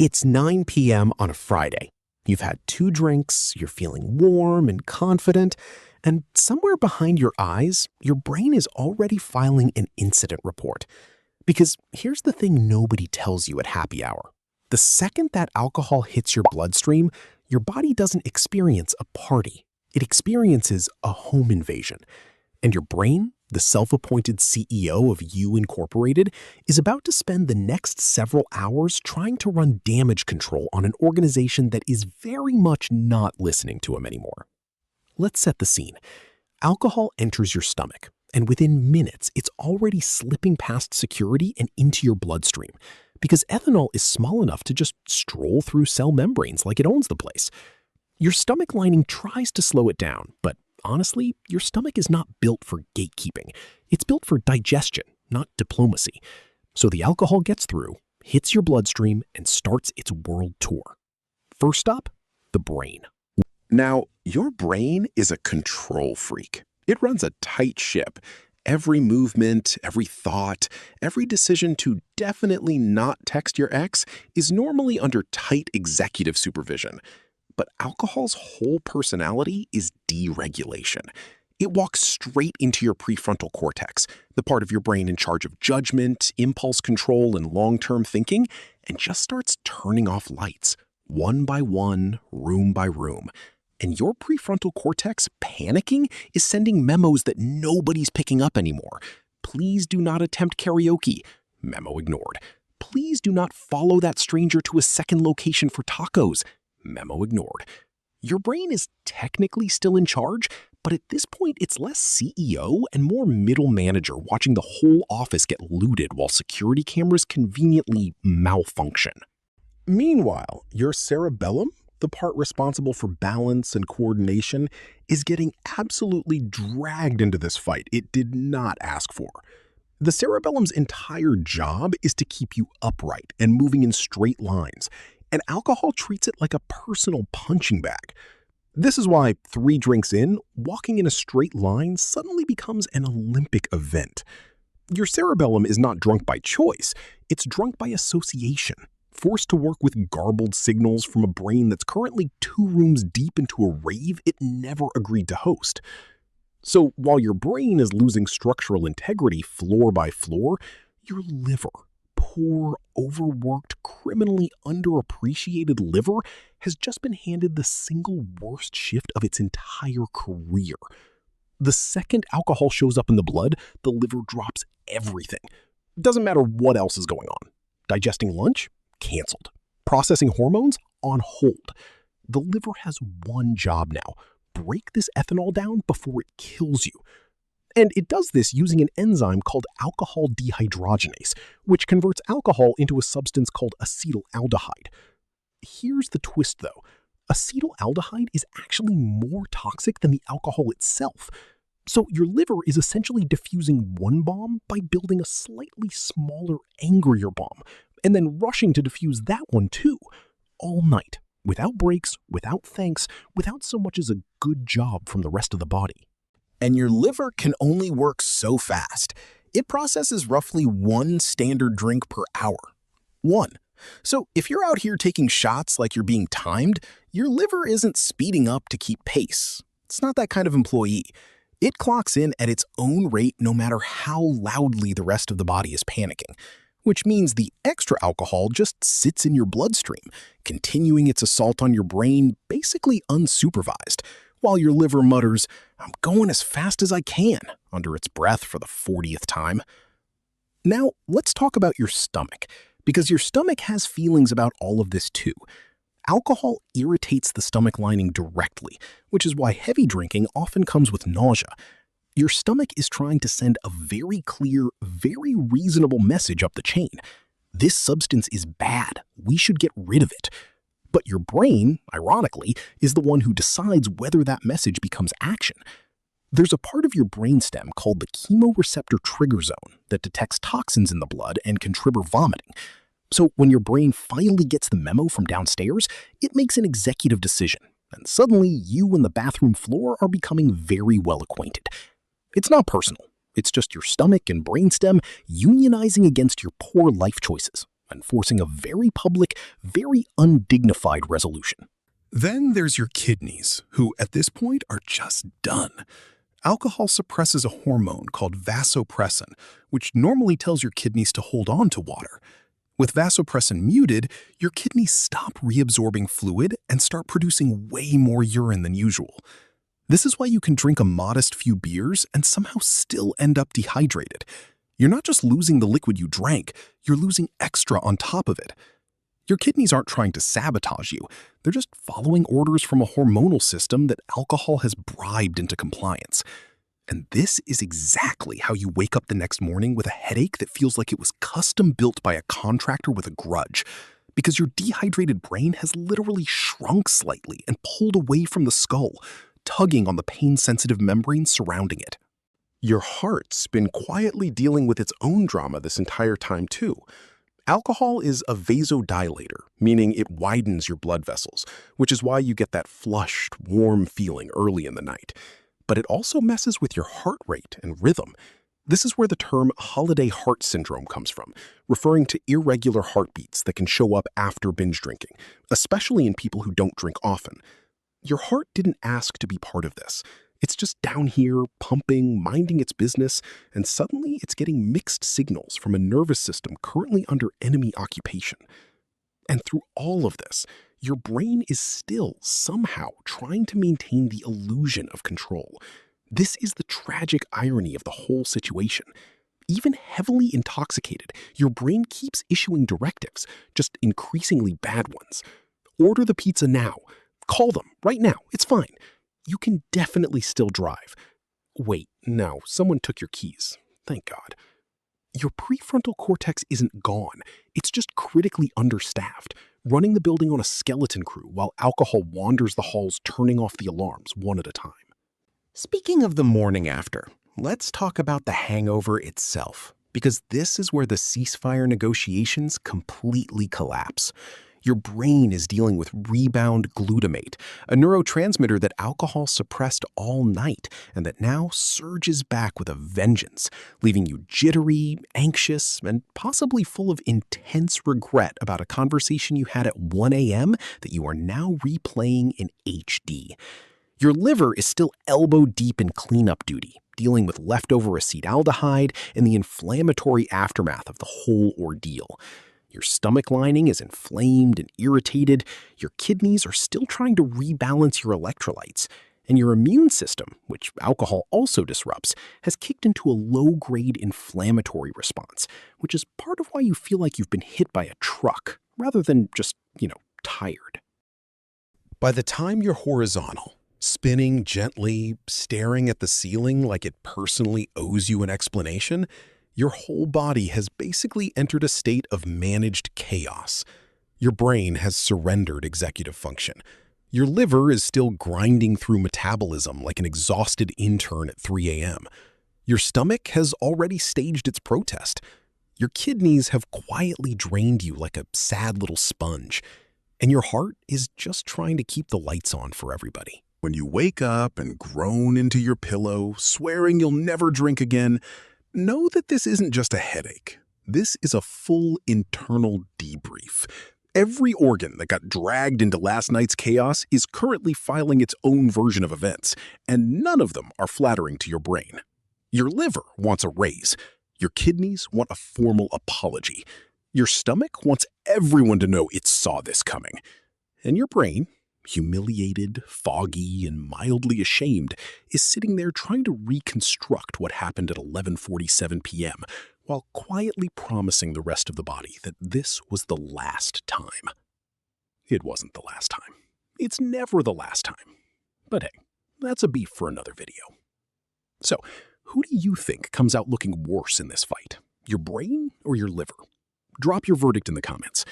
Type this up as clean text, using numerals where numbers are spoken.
It's 9 p.m. on a Friday. You've had 2 drinks, you're feeling warm and confident, and somewhere behind your eyes, your brain is already filing an incident report. Because here's the thing nobody tells you at happy hour. The second that alcohol hits your bloodstream, your body doesn't experience a party. It experiences a home invasion. And your brain, the self-appointed CEO of You Incorporated, is about to spend the next several hours trying to run damage control on an organization that is very much not listening to him anymore. Let's set the scene. Alcohol enters your stomach, and within minutes, it's already slipping past security and into your bloodstream, because ethanol is small enough to just stroll through cell membranes like it owns the place. Your stomach lining tries to slow it down, but honestly, your stomach is not built for gatekeeping. It's built for digestion, not diplomacy. So the alcohol gets through, hits your bloodstream, and starts its world tour. First stop, the brain. Now, your brain is a control freak. It runs a tight ship. Every movement, every thought, every decision to definitely not text your ex is normally under tight executive supervision. But alcohol's whole personality is deregulation. It walks straight into your prefrontal cortex, the part of your brain in charge of judgment, impulse control, and long-term thinking, and just starts turning off lights, one by one, room by room. And your prefrontal cortex, panicking, is sending memos that nobody's picking up anymore. Please do not attempt karaoke. Memo ignored. Please do not follow that stranger to a second location for tacos. Memo ignored. Your brain is technically still in charge, but at this point it's less CEO and more middle manager watching the whole office get looted while security cameras conveniently malfunction. Meanwhile, your cerebellum, the part responsible for balance and coordination, is getting absolutely dragged into this fight it did not ask for. The cerebellum's entire job is to keep you upright and moving in straight lines, and alcohol treats it like a personal punching bag. This is why 3 drinks in, walking in a straight line suddenly becomes an Olympic event. Your cerebellum is not drunk by choice, it's drunk by association, forced to work with garbled signals from a brain that's currently 2 rooms deep into a rave it never agreed to host. So while your brain is losing structural integrity floor by floor, your liver, poor, overworked, criminally underappreciated liver, has just been handed the single worst shift of its entire career. The second alcohol shows up in the blood, the liver drops everything. Doesn't matter what else is going on. Digesting lunch? Canceled. Processing hormones? On hold. The liver has one job now. Break this ethanol down before it kills you. And it does this using an enzyme called alcohol dehydrogenase, which converts alcohol into a substance called acetaldehyde. Here's the twist though. Acetaldehyde is actually more toxic than the alcohol itself. So your liver is essentially diffusing one bomb by building a slightly smaller, angrier bomb, and then rushing to defuse that one too, all night, without breaks, without thanks, without so much as a good job from the rest of the body. And your liver can only work so fast. It processes roughly 1 standard drink per hour. 1. So if you're out here taking shots like you're being timed, your liver isn't speeding up to keep pace. It's not that kind of employee. It clocks in at its own rate no matter how loudly the rest of the body is panicking, which means the extra alcohol just sits in your bloodstream, continuing its assault on your brain basically unsupervised, while your liver mutters, "I'm going as fast as I can," under its breath for the 40th time. Now, let's talk about your stomach, because your stomach has feelings about all of this too. Alcohol irritates the stomach lining directly, which is why heavy drinking often comes with nausea. Your stomach is trying to send a very clear, very reasonable message up the chain. This substance is bad. We should get rid of it. But your brain, ironically, is the one who decides whether that message becomes action. There's a part of your brainstem called the chemoreceptor trigger zone that detects toxins in the blood and can trigger vomiting. So when your brain finally gets the memo from downstairs, it makes an executive decision, and suddenly you and the bathroom floor are becoming very well acquainted. It's not personal. It's just your stomach and brainstem unionizing against your poor life choices, and forcing a very public, very undignified resolution. Then there's your kidneys, who at this point are just done. Alcohol suppresses a hormone called vasopressin, which normally tells your kidneys to hold on to water. With vasopressin muted, your kidneys stop reabsorbing fluid and start producing way more urine than usual. This is why you can drink a modest few beers and somehow still end up dehydrated. You're not just losing the liquid you drank, you're losing extra on top of it. Your kidneys aren't trying to sabotage you. They're just following orders from a hormonal system that alcohol has bribed into compliance. And this is exactly how you wake up the next morning with a headache that feels like it was custom built by a contractor with a grudge. Because your dehydrated brain has literally shrunk slightly and pulled away from the skull, tugging on the pain-sensitive membranes surrounding it. Your heart's been quietly dealing with its own drama this entire time too. Alcohol is a vasodilator, meaning it widens your blood vessels, which is why you get that flushed, warm feeling early in the night. But it also messes with your heart rate and rhythm. This is where the term holiday heart syndrome comes from, referring to irregular heartbeats that can show up after binge drinking, especially in people who don't drink often. Your heart didn't ask to be part of this. It's just down here, pumping, minding its business, and suddenly it's getting mixed signals from a nervous system currently under enemy occupation. And through all of this, your brain is still somehow trying to maintain the illusion of control. This is the tragic irony of the whole situation. Even heavily intoxicated, your brain keeps issuing directives, just increasingly bad ones. Order the pizza now. Call them right now. It's fine. You can definitely still drive. Wait, no, someone took your keys. Thank God. Your prefrontal cortex isn't gone. It's just critically understaffed, running the building on a skeleton crew while alcohol wanders the halls, turning off the alarms one at a time. Speaking of the morning after, let's talk about the hangover itself, because this is where the ceasefire negotiations completely collapse. Your brain is dealing with rebound glutamate, a neurotransmitter that alcohol suppressed all night and that now surges back with a vengeance, leaving you jittery, anxious, and possibly full of intense regret about a conversation you had at 1 a.m. that you are now replaying in HD. Your liver is still elbow deep in cleanup duty, dealing with leftover acetaldehyde and the inflammatory aftermath of the whole ordeal. Your stomach lining is inflamed and irritated, your kidneys are still trying to rebalance your electrolytes, and your immune system, which alcohol also disrupts, has kicked into a low-grade inflammatory response, which is part of why you feel like you've been hit by a truck, rather than just, tired. By the time you're horizontal, spinning gently, staring at the ceiling like it personally owes you an explanation, your whole body has basically entered a state of managed chaos. Your brain has surrendered executive function. Your liver is still grinding through metabolism like an exhausted intern at 3 a.m. Your stomach has already staged its protest. Your kidneys have quietly drained you like a sad little sponge. And your heart is just trying to keep the lights on for everybody. When you wake up and groan into your pillow, swearing you'll never drink again, know that this isn't just a headache. This is a full internal debrief. Every organ that got dragged into last night's chaos is currently filing its own version of events, and none of them are flattering to your brain. Your liver wants a raise. Your kidneys want a formal apology. Your stomach wants everyone to know it saw this coming. And your brain, humiliated, foggy, and mildly ashamed, is sitting there trying to reconstruct what happened at 11:47 p.m., while quietly promising the rest of the body that this was the last time. It wasn't the last time. It's never the last time. But hey, that's a beef for another video. So, who do you think comes out looking worse in this fight? Your brain or your liver? Drop your verdict in the comments.